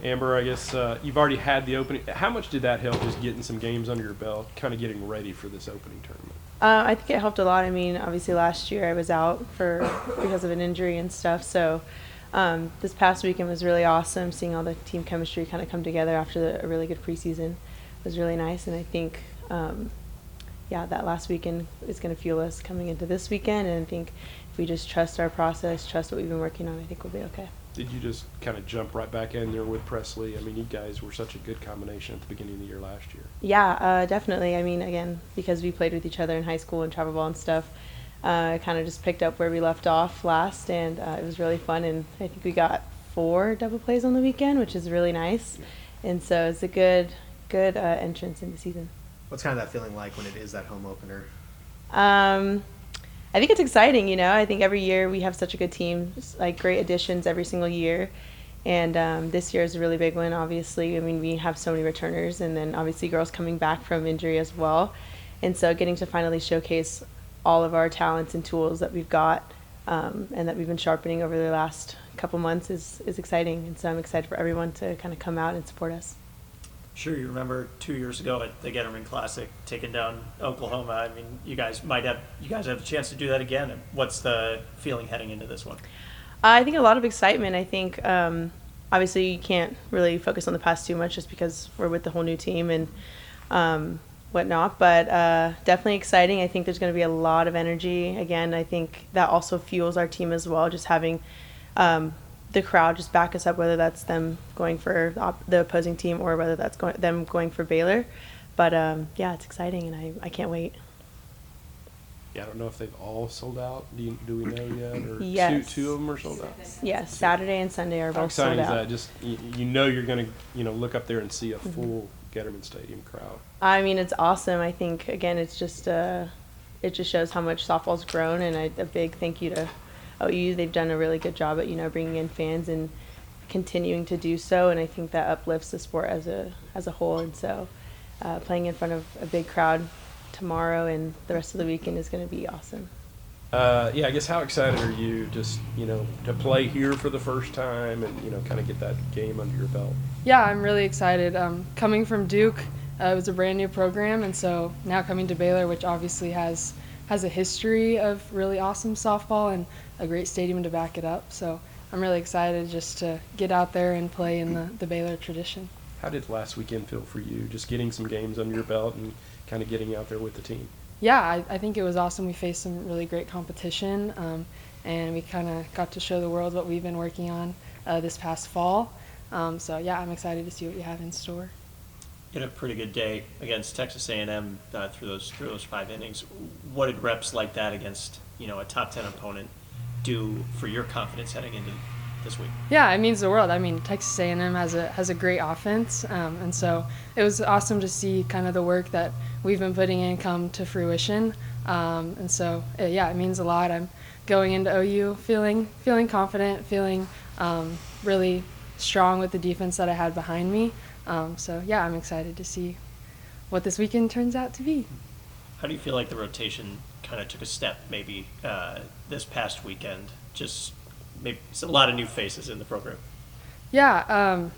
Amber, I guess you've already had the opening. How much did that help just getting some games under your belt, kind of getting ready for this opening tournament? I think it helped a lot. I mean, obviously last year I was out because of an injury and stuff. So this past weekend was really awesome. Seeing all the team chemistry kind of come together after a really good preseason was really nice. And I think, that last weekend is going to fuel us coming into this weekend. And I think if we just trust our process, trust what we've been working on, I think we'll be okay. Did you just kind of jump right back in there with Presley? I mean, you guys were such a good combination at the beginning of the year last year. Yeah, definitely. I mean, again, because we played with each other in high school and travel ball and stuff, I kind of just picked up where we left off last, and it was really fun. And I think we got 4 double plays on the weekend, which is really nice. And so it's a good entrance in the season. What's kind of that feeling like when it is that home opener? I think it's exciting, I think every year we have such a good team, like great additions every single year. And this year is a really big one, obviously. I mean, we have so many returners, and then obviously girls coming back from injury as well. And so getting to finally showcase all of our talents and tools that we've got and that we've been sharpening over the last couple months is exciting. And so I'm excited for everyone to kind of come out and support us. Sure, you remember 2 years ago at the Getterman Classic, taking down Oklahoma. I mean, you guys have the chance to do that again. And what's the feeling heading into this one? I think a lot of excitement. I think obviously you can't really focus on the past too much just because we're with the whole new team and whatnot. But definitely exciting. I think there's going to be a lot of energy. Again, I think that also fuels our team as well, just having the crowd just back us up, whether that's them going for the opposing team or whether that's them going for Baylor. But it's exciting, and I can't wait. Yeah, I don't know if they've all sold out. Do we know yet? Or Yes. two of them are sold out? Yes, Saturday and Sunday are How both sold exciting out. is that? Just you're going to look up there and see a full Getterman Stadium crowd. I mean, it's awesome. I think again, it's just it just shows how much softball's grown, and a big thank you to OU. They've done a really good job at bringing in fans and continuing to do so, and I think that uplifts the sport as a whole. And so playing in front of a big crowd tomorrow and the rest of the weekend is going to be awesome. I guess how excited are you just to play here for the first time and kind of get that game under your belt? Yeah, I'm really excited. Coming from Duke, it was a brand new program, and so now coming to Baylor, which obviously has a history of really awesome softball and a great stadium to back it up. So I'm really excited just to get out there and play in the Baylor tradition. How did last weekend feel for you, just getting some games under your belt and kind of getting out there with the team? Yeah, I think it was awesome. We faced some really great competition, and we kind of got to show the world what we've been working on this past fall. I'm excited to see what we have in store. You had a pretty good day against Texas A&M through those 5 innings. What did reps like that against a top 10 opponent do for your confidence heading into this week? Yeah, it means the world. I mean, Texas A&M has a great offense, and so it was awesome to see kind of the work that we've been putting in come to fruition. It means a lot. I'm going into OU feeling confident, feeling really strong with the defense that I had behind me. I'm excited to see what this weekend turns out to be. How do you feel like the rotation kind of took a step maybe this past weekend? Just maybe it's a lot of new faces in the program. Yeah,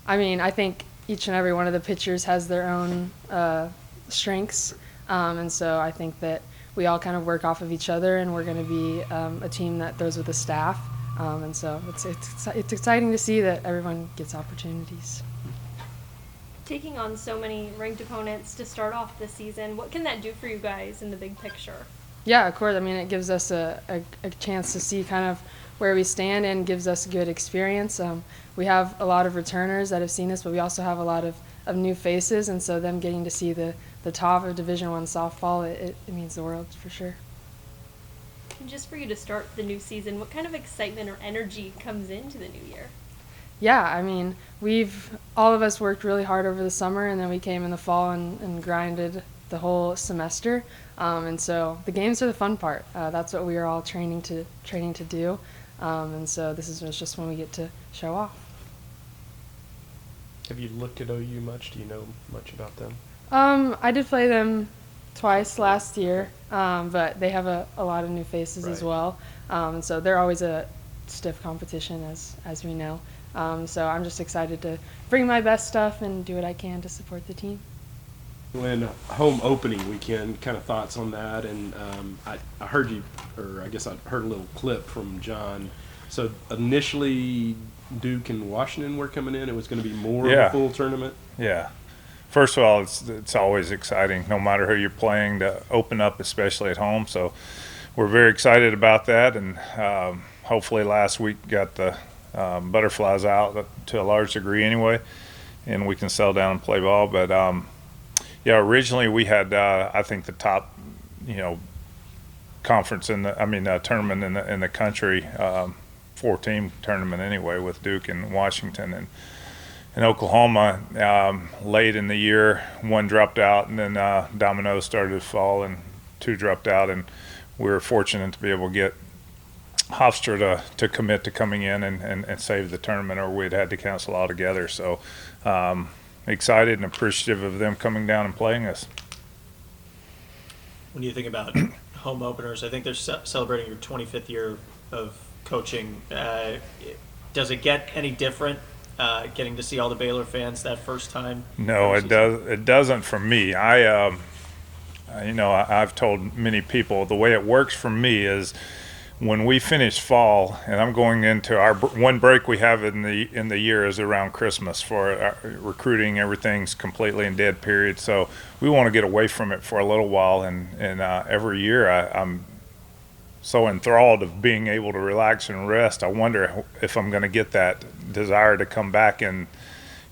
I think each and every one of the pitchers has their own strengths, and so I think that we all kind of work off of each other, and we're going to be a team that throws with the staff, and so it's exciting to see that everyone gets opportunities. Taking on so many ranked opponents to start off the season, what can that do for you guys in the big picture? Yeah, of course. I mean, it gives us a chance to see kind of where we stand and gives us a good experience. We have a lot of returners that have seen this, but we also have a lot of new faces, and so them getting to see the top of Division I softball, it means the world for sure. And just for you to start the new season, what kind of excitement or energy comes into the new year? Yeah, I mean, all of us worked really hard over the summer, and then we came in the fall and grinded the whole semester. And so the games are the fun part. That's what we are all training to do. And so this is just when we get to show off. Have you looked at OU much? Do you know much about them? I did play them twice last year, but they have a lot of new faces as well. And so they're always a stiff competition, as we know. So I'm just excited to bring my best stuff and do what I can to support the team. When home opening weekend, kind of thoughts on that, and I heard you, or I guess I heard a little clip from John. So initially, Duke and Washington were coming in. It was going to be more of a full tournament. Yeah. First of all, it's always exciting, no matter who you're playing, to open up, especially at home. So we're very excited about that, and hopefully last week got the butterflies out to a large degree anyway, and we can settle down and play ball. But yeah, originally we had I think the top, conference tournament in the country, 4-team tournament anyway, with Duke and Washington and Oklahoma. Late in the year, one dropped out, and then dominoes started to fall, and 2 dropped out, and we were fortunate to be able to get Hofstra to commit to coming in and save the tournament, or we'd had to cancel altogether. So excited and appreciative of them coming down and playing us. When you think about home openers, I think they're celebrating your 25th year of coaching. Does it get any different getting to see all the Baylor fans that first time? No, it does. It doesn't for me. I've told many people the way it works for me is when we finish fall, and I'm going into our one break we have in the year is around Christmas for our recruiting. Everything's completely in dead period, so we want to get away from it for a little while. And every year I'm so enthralled of being able to relax and rest. I wonder if I'm going to get that desire to come back. And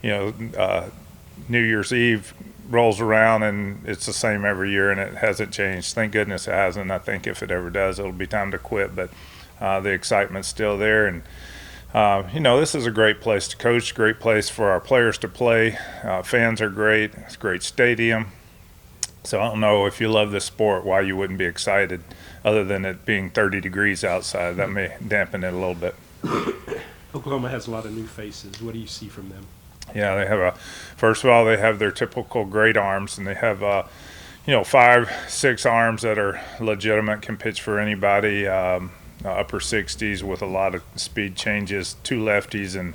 New Year's Eve rolls around and it's the same every year, and it hasn't changed. Thank goodness it hasn't. I think if it ever does, it'll be time to quit. But the excitement's still there, and this is a great place to coach, great place for our players to play. Fans are great. It's a great stadium. So I don't know, if you love this sport, why you wouldn't be excited, other than it being 30 degrees outside. That may dampen it a little bit. Oklahoma has a lot of new faces. What do you see from them? Yeah, they have first of all, they have their typical great arms, and they have 5-6 arms that are legitimate, can pitch for anybody, upper 60s with a lot of speed changes, 2 lefties, and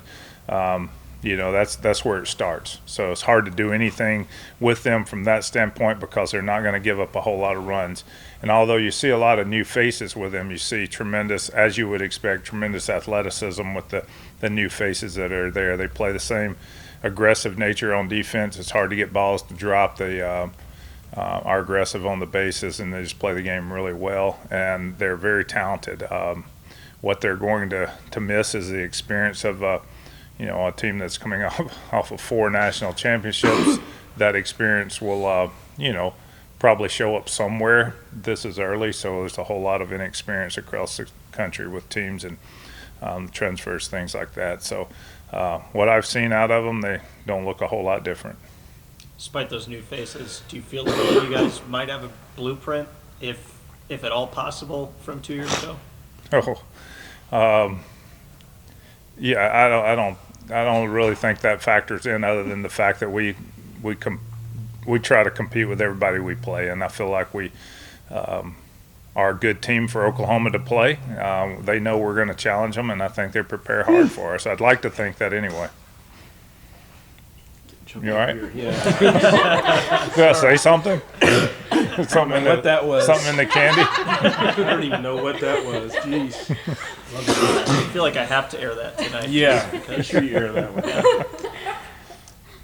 that's where it starts. So it's hard to do anything with them from that standpoint, because they're not going to give up a whole lot of runs. And although you see a lot of new faces with them, you see tremendous, as you would expect, tremendous athleticism with the new faces that are there. They play the same aggressive nature on defense. It's hard to get balls to drop. They are aggressive on the bases, and they just play the game really well. And they're very talented. What they're going to miss is the experience of a team that's coming off of 4 national championships. That experience will, probably show up somewhere. This is early, so there's a whole lot of inexperience across the country with teams and transfers, things like that. So what I've seen out of them, they don't look a whole lot different. Despite those new faces, do you feel like you guys might have a blueprint, if at all possible, from 2 years ago? Yeah, I don't really think that factors in, other than the fact that we try to compete with everybody we play, and I feel like we are a good team for Oklahoma to play. They know we're going to challenge them, and I think they prepare hard for us. I'd like to think that anyway. You all right? Yeah. Did I say something? Something in what that was. Something in the candy? I don't even know what that was. Jeez. I feel like I have to air that tonight. Yeah, make sure you air that one.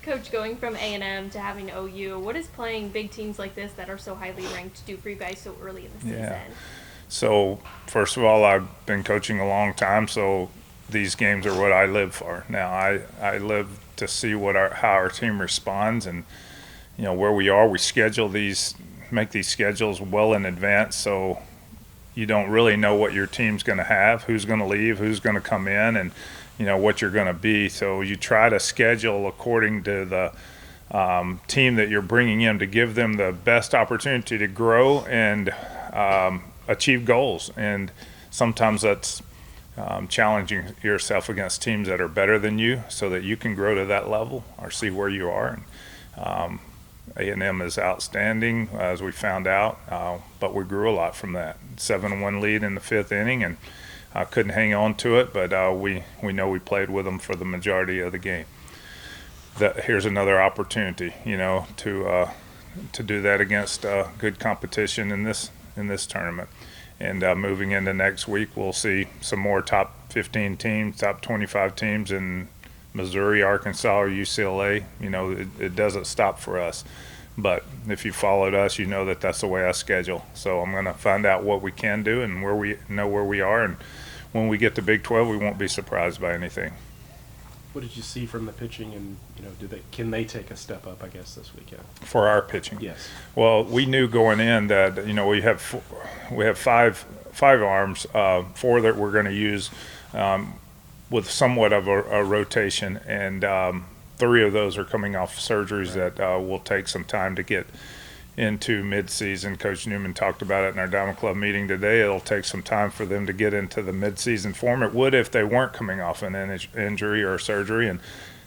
Coach, going from A&M to having OU, what does playing big teams like this that are so highly ranked do for you guys so early in the season? So, first of all, I've been coaching a long time, so these games are what I live for. Now, I live to see how our team responds, and where we are. We make these schedules well in advance, so you don't really know what your team's going to have, who's going to leave, who's going to come in, and what you're going to be. So you try to schedule according to the team that you're bringing in, to give them the best opportunity to grow and achieve goals. And sometimes that's challenging yourself against teams that are better than you, so that you can grow to that level or see where you are. And A&M is outstanding, as we found out, but we grew a lot from that. 7-1 lead in the 5th inning, and couldn't hang on to it, but we know we played with them for the majority of the game. Here's another opportunity, to do that against good competition in this tournament. And moving into next week, we'll see some more top 15 teams, top 25 teams in Missouri, Arkansas, or UCLA. It doesn't stop for us. But if you followed us, you know that that's the way I schedule. So I'm going to find out what we can do and where we are. And when we get to Big 12, we won't be surprised by anything. What did you see from the pitching, and can they take a step up, I guess, this weekend? For our pitching? Yes. Well, we knew going in that we have five arms, 4 that we're going to use with somewhat of a rotation, and 3 of those are coming off surgeries that will take some time to get into midseason. Coach Newman talked about it in our Diamond Club meeting today. It'll take some time for them to get into the midseason form. It would if they weren't coming off an injury or surgery, and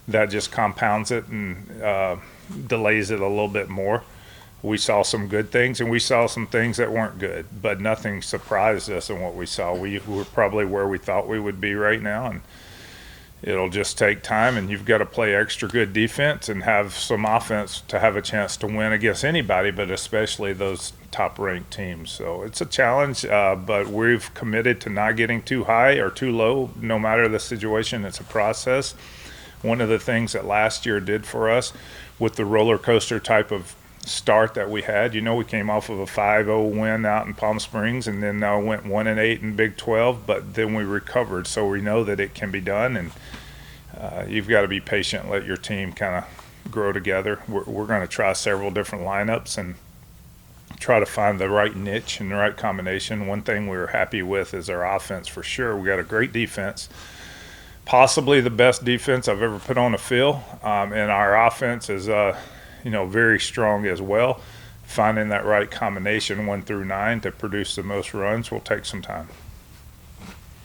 that just compounds it and delays it a little bit more. We saw some good things, and we saw some things that weren't good, but nothing surprised us in what we saw. We were probably where we thought we would be right now, and it'll just take time, and you've got to play extra good defense and have some offense to have a chance to win against anybody, but especially those top-ranked teams. So it's a challenge, but we've committed to not getting too high or too low, no matter the situation. It's a process. One of the things that last year did for us with the roller coaster type of start that we had, we came off of a 5-0 win out in Palm Springs, and then went 1-8 in Big 12, but then we recovered. So we know that it can be done, and you've got to be patient and let your team kind of grow together. We're going to try several different lineups and try to find the right niche and the right combination. One thing we were happy with is our offense for sure. We got a great defense, possibly the best defense I've ever put on a field, and our offense is very strong as well. Finding that right combination 1 through 9 to produce the most runs will take some time.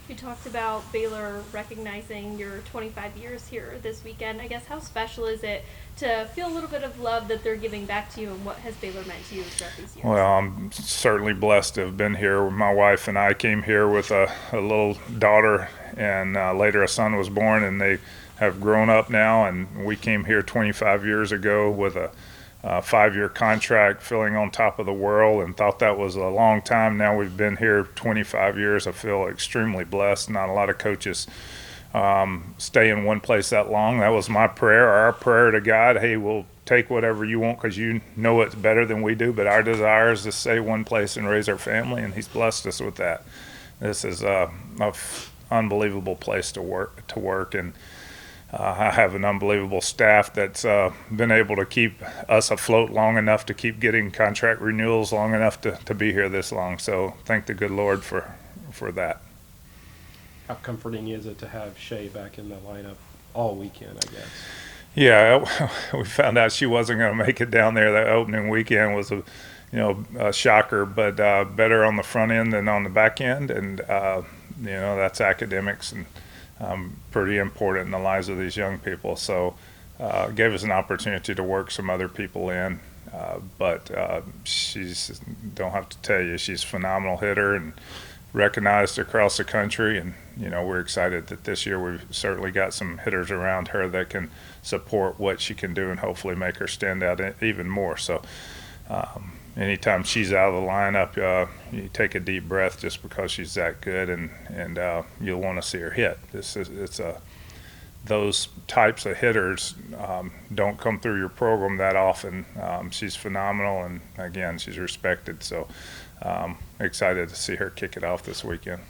You talked about Baylor recognizing your 25 years here this weekend. I guess how special is it to feel a little bit of love that they're giving back to you, and what has Baylor meant to you throughout these years? Well, I'm certainly blessed to have been here. My wife and I came here with a little daughter, and later a son was born, and they have grown up now, and we came here 25 years ago with a 5-year contract, filling on top of the world, and thought that was a long time. Now we've been here 25 years. I feel extremely blessed. Not a lot of coaches stay in one place that long. That was my prayer, our prayer to God. Hey, we'll take whatever you want because you know it's better than we do, but our desire is to stay one place and raise our family, and He's blessed us with that. This is a unbelievable place to work, and I have an unbelievable staff that's been able to keep us afloat long enough to keep getting contract renewals long enough to be here this long. So thank the good Lord for that. How comforting is it to have Shay back in the lineup all weekend, I guess? Yeah, we found out she wasn't going to make it down there. That opening weekend was a shocker, but better on the front end than on the back end, and that's academics and pretty important in the lives of these young people. So it gave us an opportunity to work some other people in, but she's, don't have to tell you, she's a phenomenal hitter and recognized across the country, and we're excited that this year we've certainly got some hitters around her that can support what she can do and hopefully make her stand out even more. So anytime she's out of the lineup, you take a deep breath just because she's that good, and you'll want to see her hit. Those types of hitters don't come through your program that often. She's phenomenal, and again, she's respected. So excited to see her kick it off this weekend.